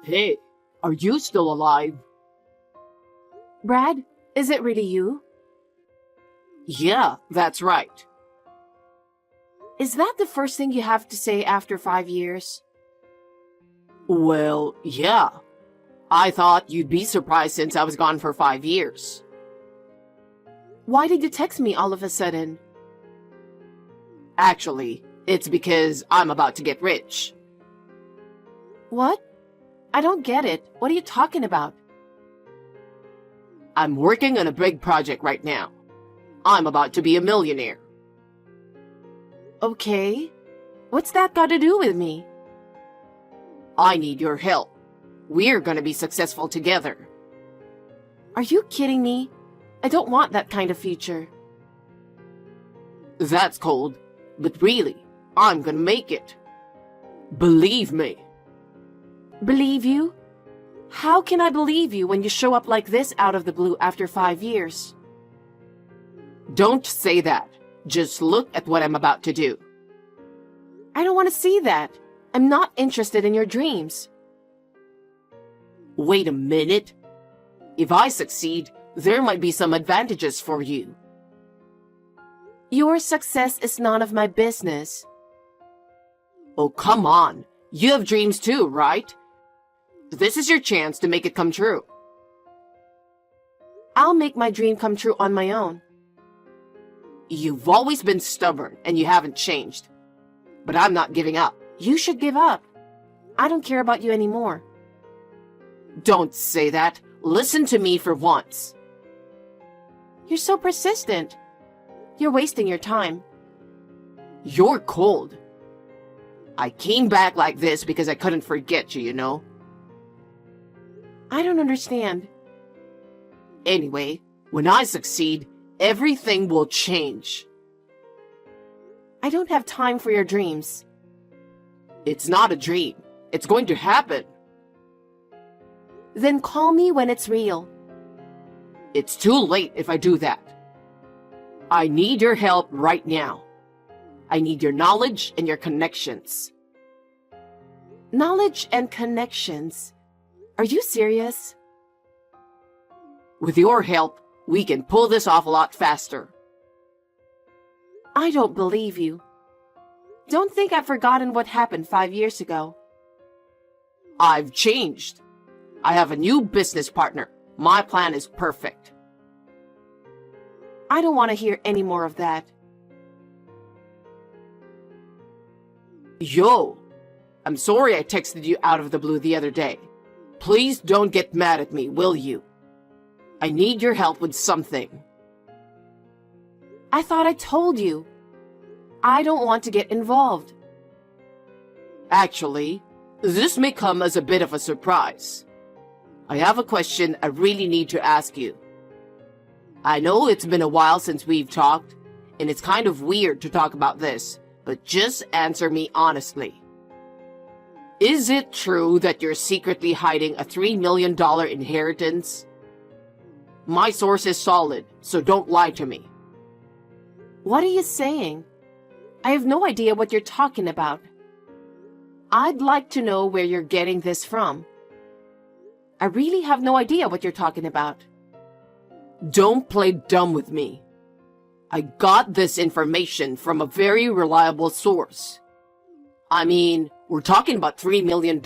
Hey, are you still alive? Brad, is it really you? Yeah, that's right. Is that the first thing you have to say after 5 years? Well, yeah. I thought you'd be surprised since I was gone for 5 years. Why did you text me all of a sudden? Actually, it's because I'm about to get rich. What? I don't get it. What are you talking about? I'm working on a big project right now. I'm about to be a millionaire. Okay. What's that got to do with me? I need your help. We're gonna be successful together. Are you kidding me? I don't want that kind of future. That's cold, but really, I'm gonna make it. Believe me. Believe you? How can I believe you when you show up like this out of the blue after 5 years? Don't say that. Just look at what I'm about to do. I don't want to see that. I'm not interested in your dreams. Wait a minute. If I succeed, there might be some advantages for you. Your success is none of my business. Oh, come on. You have dreams too, right? This is your chance to make it come true. I'll make my dream come true on my own. You've always been stubborn and you haven't changed. But I'm not giving up. You should give up. I don't care about you anymore. Don't say that. Listen to me for once. You're so persistent. You're wasting your time. You're cold. I came back like this because I couldn't forget you, you know? I don't understand. Anyway, when I succeed, everything will change. I don't have time for your dreams. It's not a dream. It's going to happen. Then call me when it's real. It's too late if I do that. I need your help right now. I need your knowledge and your connections. Knowledge and connections? Are you serious? With your help, we can pull this off a lot faster. I don't believe you. Don't think I've forgotten what happened 5 years ago. I've changed. I have a new business partner. My plan is perfect. I don't want to hear any more of that. Yo, I'm sorry I texted you out of the blue the other day. Please don't get mad at me, will you? I need your help with something. I thought I told you. I don't want to get involved. Actually, this may come as a bit of a surprise. I have a question I really need to ask you. I know it's been a while since we've talked, and it's kind of weird to talk about this, but just answer me honestly. Is it true that you're secretly hiding a $3 million inheritance? My source is solid, so don't lie to me. What are you saying? I have no idea what you're talking about. I'd like to know where you're getting this from. I really have no idea what you're talking about. Don't play dumb with me. I got this information from a very reliable source. I mean, we're talking about $3 million.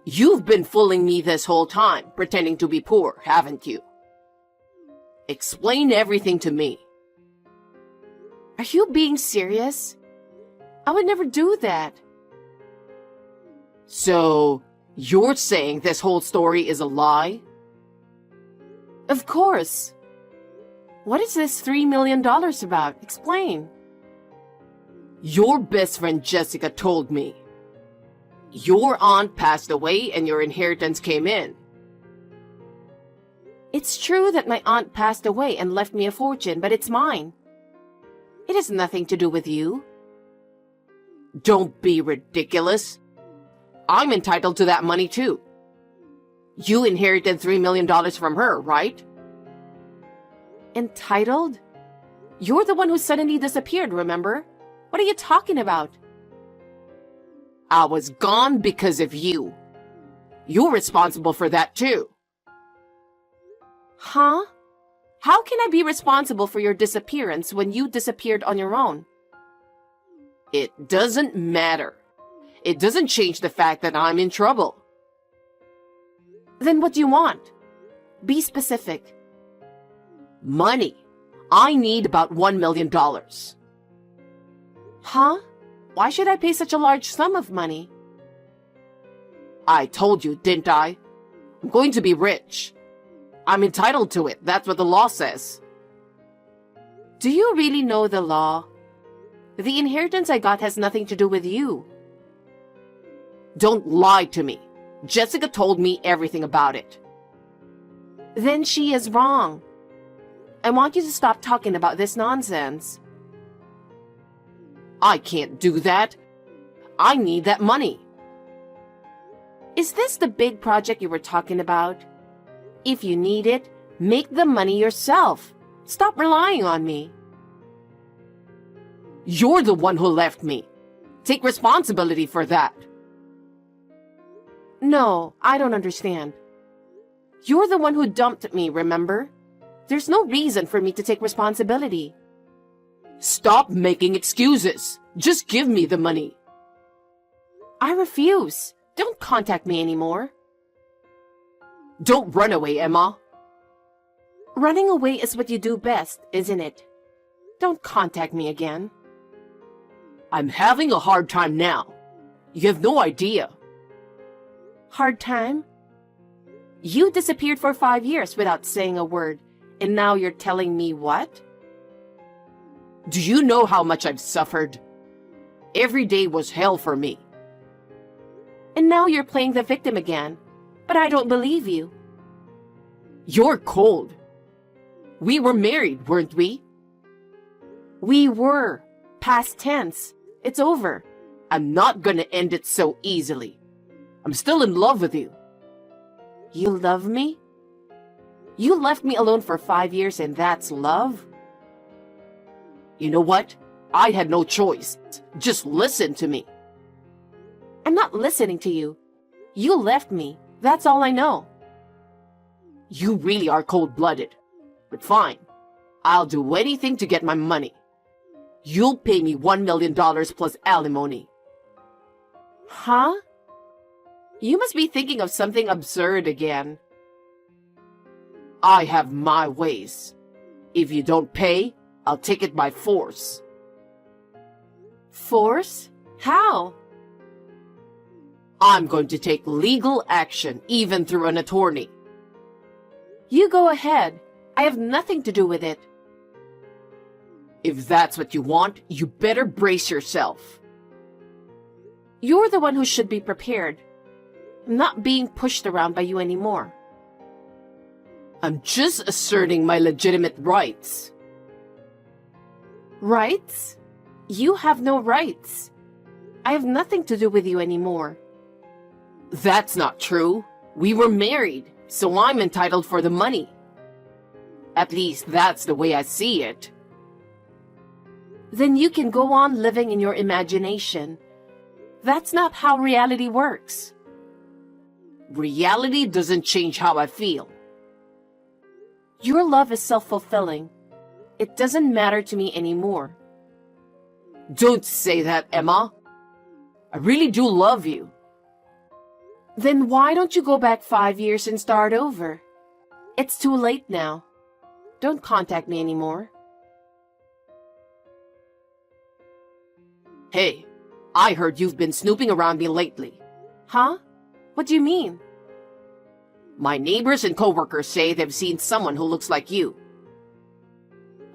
You've been fooling me this whole time, pretending to be poor, haven't you? Explain everything to me. Are you being serious? I would never do that. So, you're saying this whole story is a lie? Of course. What is this $3 million about? Explain. Your best friend Jessica told me. Your aunt passed away and your inheritance came in. It's true that my aunt passed away and left me a fortune, but it's mine. It has nothing to do with you. Don't be ridiculous. I'm entitled to that money too. You inherited $3 million from her, right? Entitled? You're the one who suddenly disappeared, remember? What are you talking about? I was gone because of you. You're responsible for that too. Huh? How can I be responsible for your disappearance when you disappeared on your own? It doesn't matter. It doesn't change the fact that I'm in trouble. Then what do you want? Be specific. Money. I need about $1 million. Huh? Why should I pay such a large sum of money? I told you, didn't I? I'm going to be rich. I'm entitled to it. That's what the law says. Do you really know the law? The inheritance I got has nothing to do with you. Don't lie to me. Jessica told me everything about it. Then she is wrong. I want you to stop talking about this nonsense. I can't do that. I need that money. Is this the big project you were talking about? If you need it, make the money yourself. Stop relying on me. You're the one who left me. Take responsibility for that. No, I don't understand. You're the one who dumped me, remember? There's no reason for me to take responsibility. Stop making excuses. Just give me the money. I refuse. Don't contact me anymore. Don't run away, Emma. Running away is what you do best, isn't it? Don't contact me again. I'm having a hard time now. You have no idea. Hard time? You disappeared for 5 years without saying a word, and now you're telling me what? Do you know how much I've suffered? Every day was hell for me. And now you're playing the victim again, but I don't believe you. You're cold. We were married, weren't we? We were. Past tense. It's over. I'm not gonna end it so easily. I'm still in love with you. You love me? You left me alone for 5 years and that's love? You know what? I had no choice. Just listen to me. I'm not listening to you. You left me. That's all I know. You really are cold-blooded. But fine. I'll do anything to get my money. You'll pay me $1 million plus alimony. Huh? You must be thinking of something absurd again. I have my ways. If you don't pay, I'll take it by force. Force? How? I'm going to take legal action, even through an attorney. You go ahead. I have nothing to do with it. If that's what you want, you better brace yourself. You're the one who should be prepared. I'm not being pushed around by you anymore. I'm just asserting my legitimate rights. Rights? You have no rights. I have nothing to do with you anymore. That's not true. We were married, so I'm entitled for the money. At least that's the way I see it. Then you can go on living in your imagination. That's not how reality works. Reality doesn't change how I feel. Your love is self-fulfilling. It doesn't matter to me anymore. Don't say that, Emma. I really do love you. Then why don't you go back 5 years and start over? It's too late now. Don't contact me anymore. Hey, I heard you've been snooping around me lately. Huh? What do you mean? My neighbors and coworkers say they've seen someone who looks like you.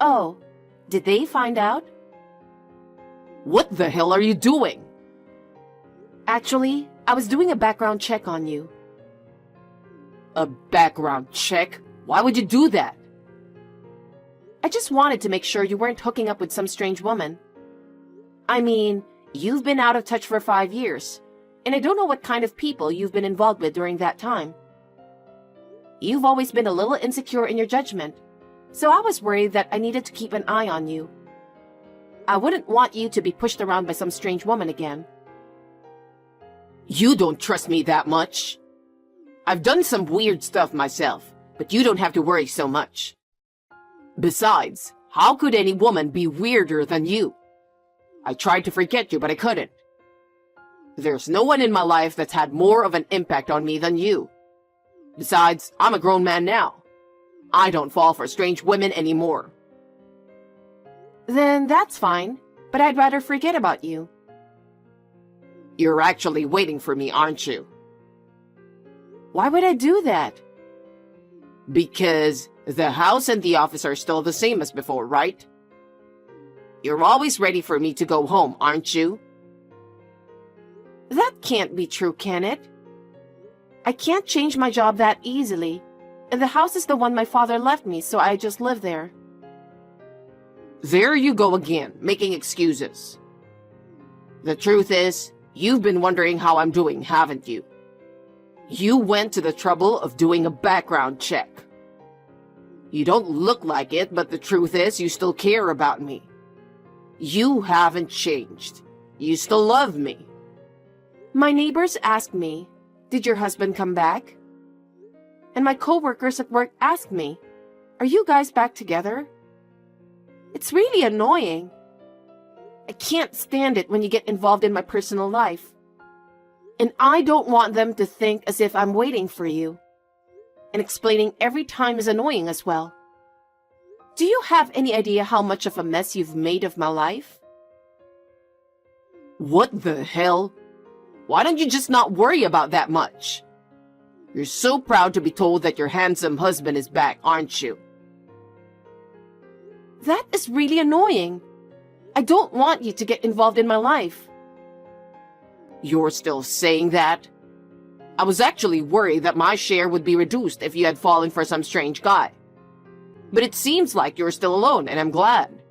Oh, did they find out? What the hell are you doing? Actually, I was doing a background check on you. A background check? Why would you do that? I just wanted to make sure you weren't hooking up with some strange woman. I mean, you've been out of touch for 5 years, and I don't know what kind of people you've been involved with during that time. You've always been a little insecure in your judgment, so I was worried that I needed to keep an eye on you. I wouldn't want you to be pushed around by some strange woman again. You don't trust me that much. I've done some weird stuff myself, but you don't have to worry so much. Besides, how could any woman be weirder than you? I tried to forget you, but I couldn't. There's no one in my life that's had more of an impact on me than you. Besides, I'm a grown man now. I don't fall for strange women anymore. Then that's fine, but I'd rather forget about you. You're actually waiting for me, aren't you? Why would I do that? Because the house and the office are still the same as before, right? You're always ready for me to go home, aren't you? That can't be true, can it? I can't change my job that easily. And the house is the one my father left me, so I just live there. There you go again, making excuses. The truth is, you've been wondering how I'm doing, haven't you? You went to the trouble of doing a background check. You don't look like it, but the truth is you still care about me. You haven't changed. You still love me. My neighbors ask me, "Did your husband come back?" And my coworkers at work ask me, "Are you guys back together?" It's really annoying. I can't stand it when you get involved in my personal life. And I don't want them to think as if I'm waiting for you. And explaining every time is annoying as well. Do you have any idea how much of a mess you've made of my life? What the hell? Why don't you just not worry about that much? You're so proud to be told that your handsome husband is back, aren't you? That is really annoying. I don't want you to get involved in my life. You're still saying that? I was actually worried that my share would be reduced if you had fallen for some strange guy. But it seems like you're still alone, and I'm glad.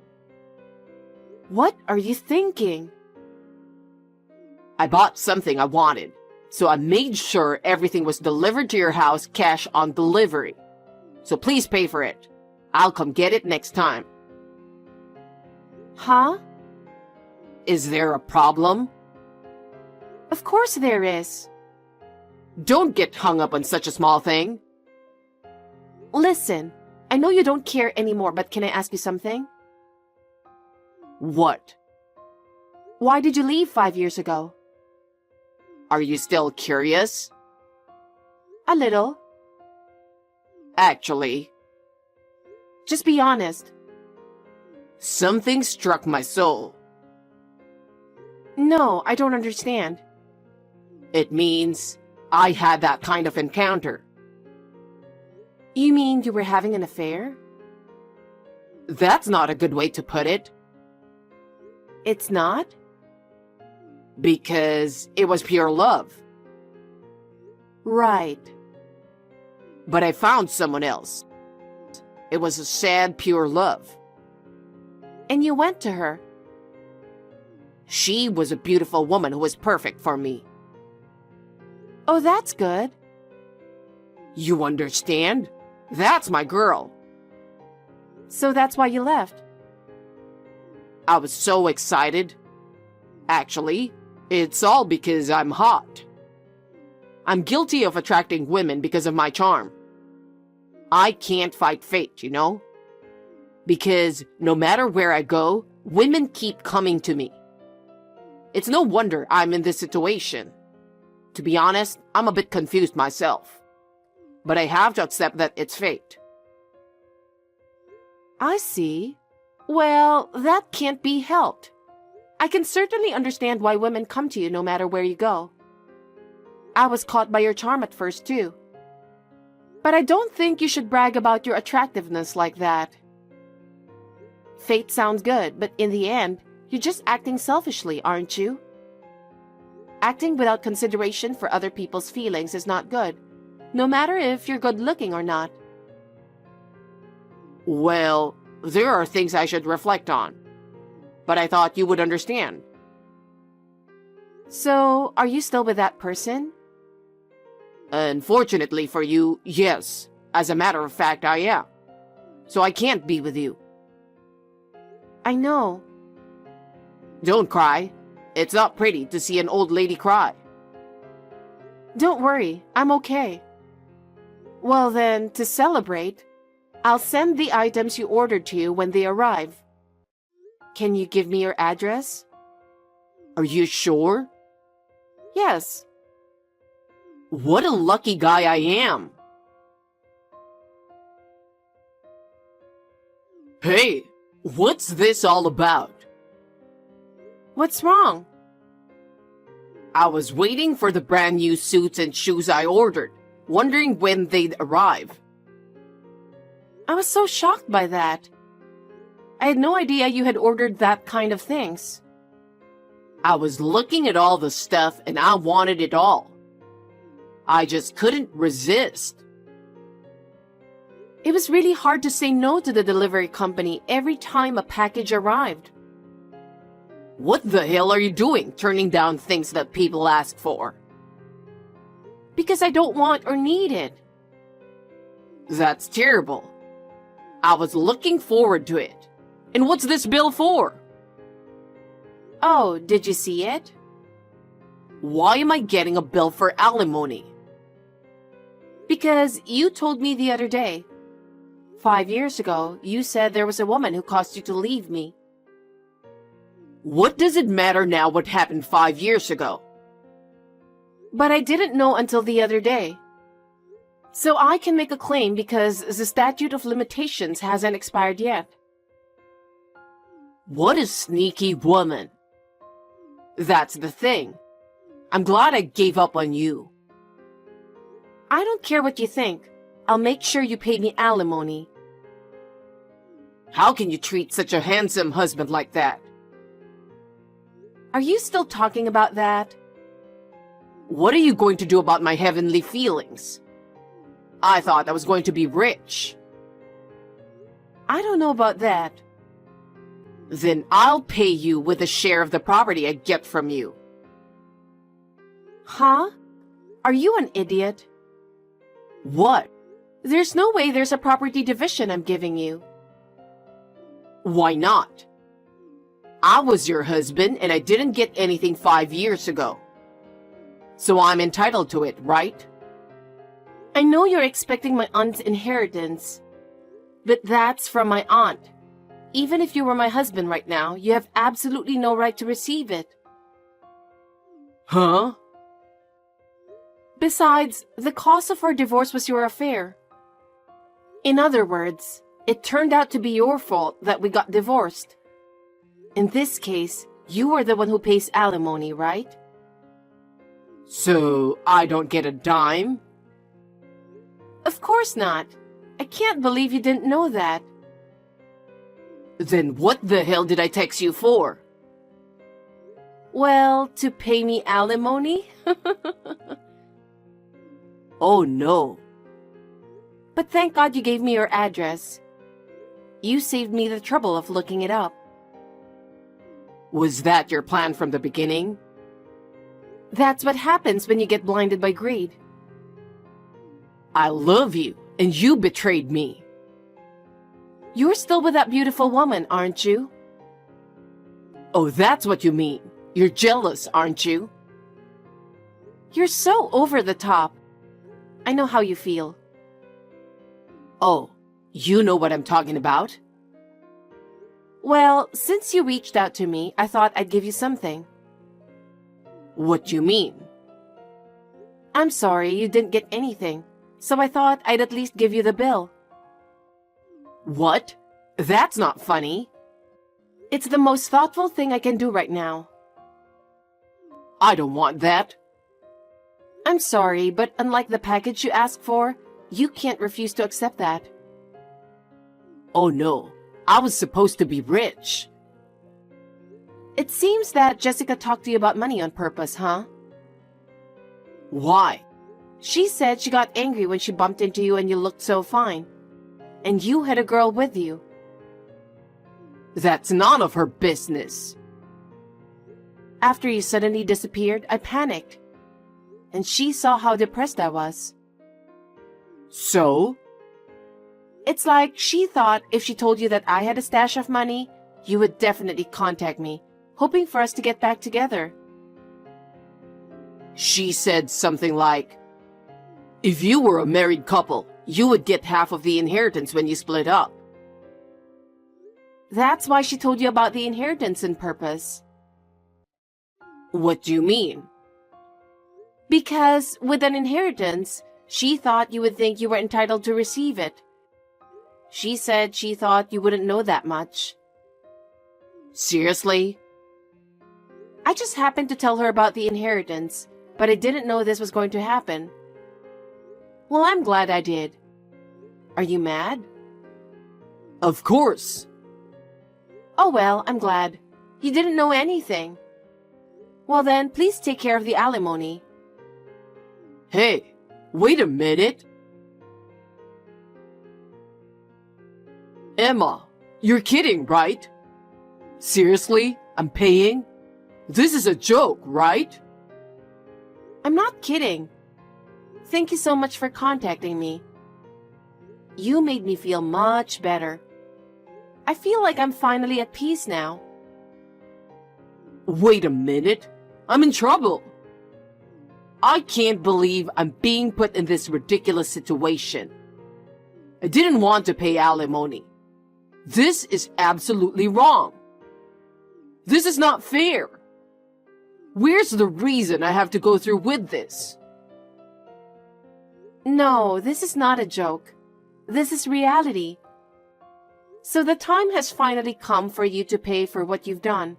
What are you thinking? I bought something I wanted, so I made sure everything was delivered to your house cash on delivery. So please pay for it. I'll come get it next time. Huh? Is there a problem? Of course there is. Don't get hung up on such a small thing. Listen, I know you don't care anymore, but can I ask you something? What? Why did you leave 5 years ago? Are you still curious? A little. Actually, Just be honest. something struck my soul. No, I don't understand. It means I had that kind of encounter. You mean you were having an affair? That's not a good way to put it, It's not? because it was pure love. Right. But I found someone else. It was a sad, pure love. And you went to her. She was a beautiful woman who was perfect for me. Oh, that's good. You understand? That's my girl. So that's why you left. I was so excited. Actually, it's all because I'm hot. I'm guilty of attracting women because of my charm. I can't fight fate, you know? Because no matter where I go, women keep coming to me. It's no wonder I'm in this situation. To be honest, I'm a bit confused myself. But I have to accept that it's fate. I see. Well, that can't be helped. I can certainly understand why women come to you no matter where you go. I was caught by your charm at first, too. But I don't think you should brag about your attractiveness like that. Fate sounds good, but in the end, you're just acting selfishly, aren't you? Acting without consideration for other people's feelings is not good, no matter if you're good-looking or not. Well, there are things I should reflect on. But I thought you would understand. So, are you still with that person? Unfortunately for you, yes. As a matter of fact, I am. So I can't be with you. I know. Don't cry. It's not pretty to see an old lady cry. Don't worry, I'm okay. Well then, to celebrate, I'll send the items you ordered to you when they arrive. Can you give me your address? Are you sure? Yes. What a lucky guy I am. Hey, what's this all about? What's wrong? I was waiting for the brand new suits and shoes I ordered, wondering when they'd arrive. I was so shocked by that. I had no idea you had ordered that kind of things. I was looking at all the stuff and I wanted it all. I just couldn't resist. It was really hard to say no to the delivery company every time a package arrived. What the hell are you doing, turning down things that people ask for? Because I don't want or need it. That's terrible. I was looking forward to it. And what's this bill for? Oh, did you see it? Why am I getting a bill for alimony? Because you told me the other day. 5 years ago, you said there was a woman who caused you to leave me. What does it matter now what happened 5 years ago? But I didn't know until the other day. So I can make a claim because the statute of limitations hasn't expired yet. What a sneaky woman. That's the thing. I'm glad I gave up on you. I don't care what you think. I'll make sure you pay me alimony. How can you treat such a handsome husband like that? Are you still talking about that? What are you going to do about my heavenly feelings? I thought I was going to be rich. I don't know about that. Then I'll pay you with a share of the property I get from you. Huh? Are you an idiot? What? There's no way there's a property division I'm giving you. Why not? I was your husband and I didn't get anything 5 years ago. So I'm entitled to it, right? I know you're expecting my aunt's inheritance, but that's from my aunt. Even if you were my husband right now, you have absolutely no right to receive it. Huh? Besides, the cause of our divorce was your affair. In other words, it turned out to be your fault that we got divorced. In this case, you are the one who pays alimony, right? So I don't get a dime? Of course not. I can't believe you didn't know that. Then what the hell did I text you for? Well, to pay me alimony? Oh no. But thank God you gave me your address. You saved me the trouble of looking it up. Was that your plan from the beginning? That's what happens when you get blinded by greed. I love you, and you betrayed me. You're still with that beautiful woman, aren't you? Oh, that's what you mean. You're jealous, aren't you? You're so over the top. I know how you feel. Oh, you know what I'm talking about? Well, since you reached out to me, I thought I'd give you something. What do you mean? I'm sorry you didn't get anything, so I thought I'd at least give you the bill. What? That's not funny. It's the most thoughtful thing I can do right now. I don't want that. I'm sorry, but unlike the package you asked for, you can't refuse to accept that. Oh no, I was supposed to be rich. It seems that Jessica talked to you about money on purpose, huh? Why? She said she got angry when she bumped into you and you looked so fine. And you had a girl with you. That's none of her business. After you suddenly disappeared, I panicked. And she saw how depressed I was. So? It's like she thought if she told you that I had a stash of money, you would definitely contact me, hoping for us to get back together. She said something like, If you were a married couple, you would get half of the inheritance when you split up. That's why she told you about the inheritance on purpose. What do you mean? Because with an inheritance, she thought you would think you were entitled to receive it. She said she thought you wouldn't know that much. Seriously? I just happened to tell her about the inheritance, but I didn't know this was going to happen. Well, I'm glad I did. Are you mad? Of course. Oh well, I'm glad. You didn't know anything. Well then, please take care of the alimony. Hey, wait a minute. Emma, you're kidding, right? Seriously? I'm paying? This is a joke, right? I'm not kidding. Thank you so much for contacting me. You made me feel much better. I feel like I'm finally at peace now. Wait a minute. I'm in trouble. I can't believe I'm being put in this ridiculous situation. I didn't want to pay alimony. This is absolutely wrong. This is not fair. Where's the reason I have to go through with this? No, this is not a joke. This is reality. So the time has finally come for you to pay for what you've done.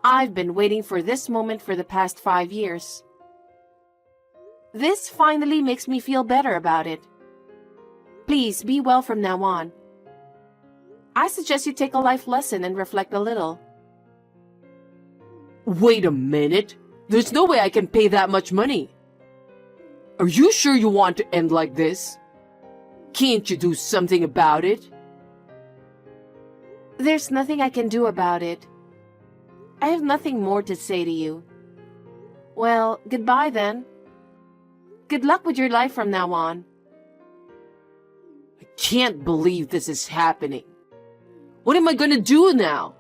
I've been waiting for this moment for the past 5 years. This finally makes me feel better about it. Please be well from now on. I suggest you take a life lesson and reflect a little. Wait a minute. There's no way I can pay that much money. Are you sure you want to end like this? Can't you do something about it? There's nothing I can do about it. I have nothing more to say to you. Well, goodbye then. Good luck with your life from now on. I can't believe this is happening. What am I gonna do now?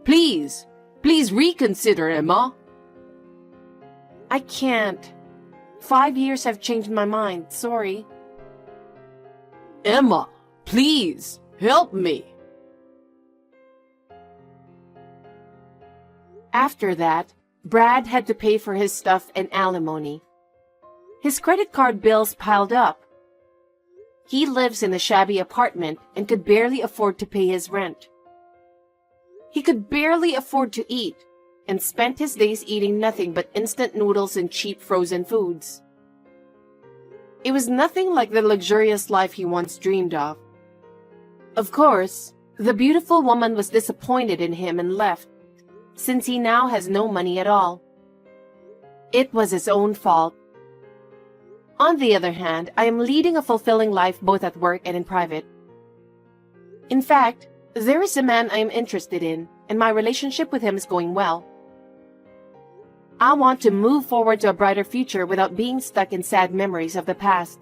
Please reconsider, Emma. I can't. 5 years have changed my mind, sorry. Emma, please, help me. After that, Brad had to pay for his stuff and alimony. His credit card bills piled up. He lives in a shabby apartment and could barely afford to pay his rent. He could barely afford to eat and spent his days eating nothing but instant noodles and cheap frozen foods. It was nothing like the luxurious life he once dreamed of. Of course, the beautiful woman was disappointed in him and left, since he now has no money at all. It was his own fault. On the other hand, I am leading a fulfilling life both at work and in private. In fact, there is a man I am interested in, and my relationship with him is going well. I want to move forward to a brighter future without being stuck in sad memories of the past.